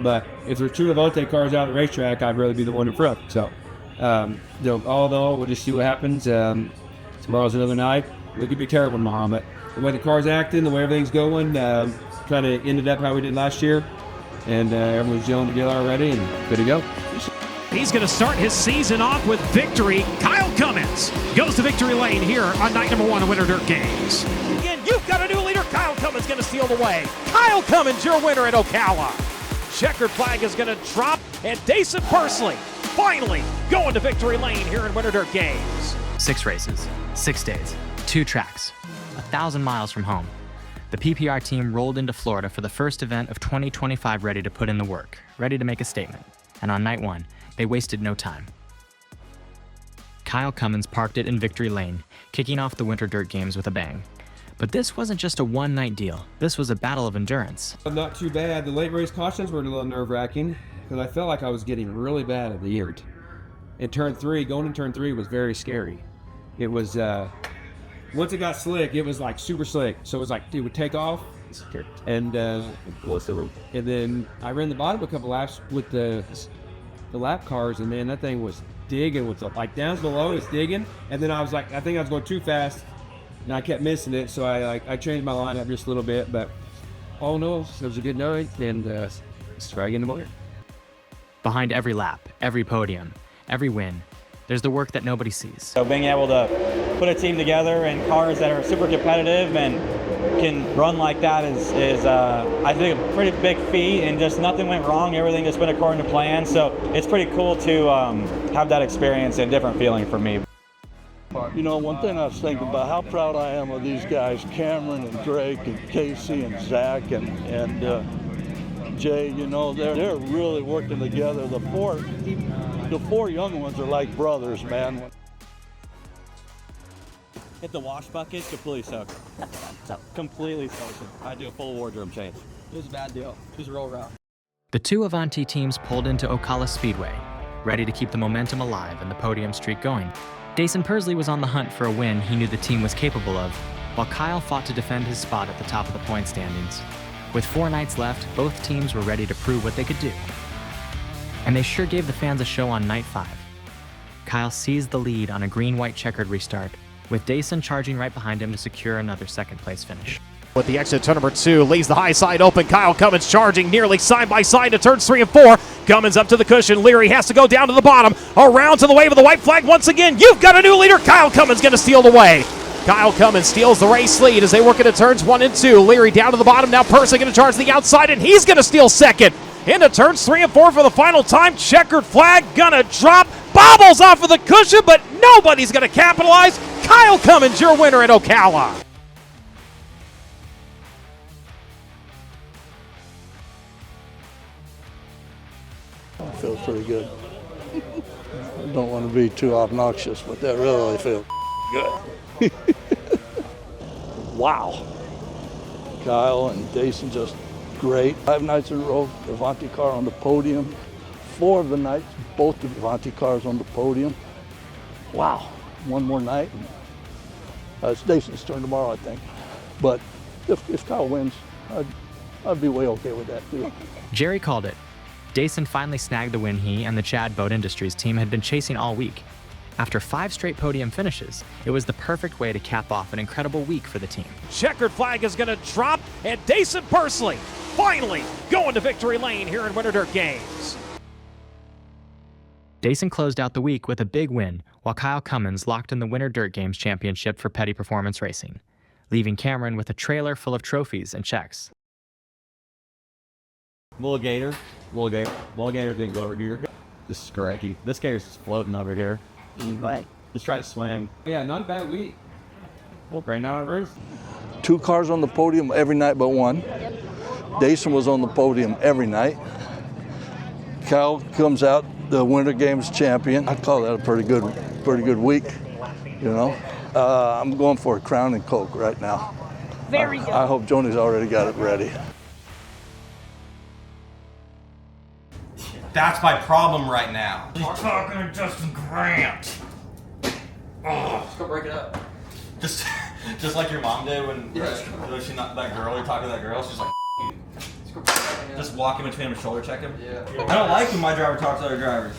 But if there's two Avanti cars out at the racetrack, I'd rather be the one in front. So, all in all, we'll just see what happens. Tomorrow's another night. We could be terrible tomorrow, but the way the car's acting, the way everything's going, trying to end it up how we did last year, and everyone's gelling together already and good to go. He's going to start his season off with victory. Kyle Cummins goes to victory lane here on night number 1 of Winter Dirt Games. Again, you've got a new leader. Kyle Cummins going to steal the way. Kyle Cummins, your winner at Ocala. Checkered flag is going to drop, and Dason Pursley finally going to victory lane here in Winter Dirt Games. 6 races, 6 days, 2 tracks, 1,000 miles from home. The PPR team rolled into Florida for the first event of 2025, ready to put in the work, ready to make a statement. And on night 1, they wasted no time. Kyle Cummins parked it in victory lane, kicking off the Winter Dirt Games with a bang. But this wasn't just a one-night deal. This was a battle of endurance. Not too bad. The late race cautions were a little nerve-wracking because I felt like I was getting really bad at the end. In turn 3, going in turn 3 was very scary. It was, once it got slick, it was like super slick. So it was like, it would take off. And then I ran the bottom a couple laps with the lap cars, and man, that thing was digging with like down below, it's digging. And then I was like, I think I was going too fast, and I kept missing it. So I changed my lineup just a little bit, but all in all, it was a good night, and let's try again tomorrow. Behind every lap, every podium, every win, there's the work that nobody sees. So being able to put a team together and cars that are super competitive and can run like that is I think a pretty big feat, and just nothing went wrong. Everything just went according to plan. So it's pretty cool to have that experience and different feeling for me. You know, one thing I was thinking about, how proud I am of these guys, Cameron and Drake and Casey and Zach and Jay. You know, they're really working together. The four young ones are like brothers, man. Hit the wash bucket, completely soaked. Completely soaked. I do a full wardrobe change. It was a bad deal. Just roll around. The 2 Avanti teams pulled into Ocala Speedway, ready to keep the momentum alive and the podium streak going. Dason Pursley was on the hunt for a win he knew the team was capable of, while Kyle fought to defend his spot at the top of the point standings. With 4 nights left, both teams were ready to prove what they could do. And they sure gave the fans a show on night 5. Kyle seized the lead on a green-white checkered restart, with Dason charging right behind him to secure another second-place finish. With the exit turn number 2, leaves the high side open. Kyle Cummins charging nearly side by side to turns 3 and 4. Cummins up to the cushion. Leary has to go down to the bottom. Around to the wave of the white flag once again. You've got a new leader. Kyle Cummins going to steal the way. Kyle Cummins steals the race lead as they work into turns 1 and 2. Leary down to the bottom. Now Pursley going to charge the outside, and he's going to steal second. Into turns 3 and 4 for the final time. Checkered flag gonna drop. Bobbles off of the cushion, but nobody's gonna capitalize. Kyle Cummins, your winner at Ocala. Feels pretty good. I don't want to be too obnoxious, but that really feels good. Wow. Kyle and Dason just great. 5 nights in a row, the Avanti car on the podium. 4 of the nights, both the Avanti cars on the podium. Wow, one more night. It's Dason's turn tomorrow, I think. But if Kyle wins, I'd be way okay with that too. Jerry called it. Dason finally snagged the win he and the Chad Boat Industries team had been chasing all week. After 5 straight podium finishes, it was the perfect way to cap off an incredible week for the team. Checkered flag is gonna drop, and Dason Pursley finally going to victory lane here in Winter Dirt Games. Dason closed out the week with a big win, while Kyle Cummins locked in the Winter Dirt Games championship for Petty Performance Racing, leaving Cameron with a trailer full of trophies and checks. Gator didn't go over here. This is correct. This gator's just floating over here. Just try to swim. Yeah, not a bad week. Well, right now it is. 2 cars on the podium every night but 1. Dason was on the podium every night. Kyle comes out the Winter Games champion. I call that a pretty good week, you know. I'm going for a Crown and Coke right now. Very good. I hope Joni's already got it ready. That's my problem right now. He's talking to Justin Grant. Let's go break it up. Just like your mom did when she not that girl. You talking to that girl. She's like, let's go break it up. Yeah. Just walk in between them and shoulder check him. Yeah. I don't like when my driver talks to other drivers.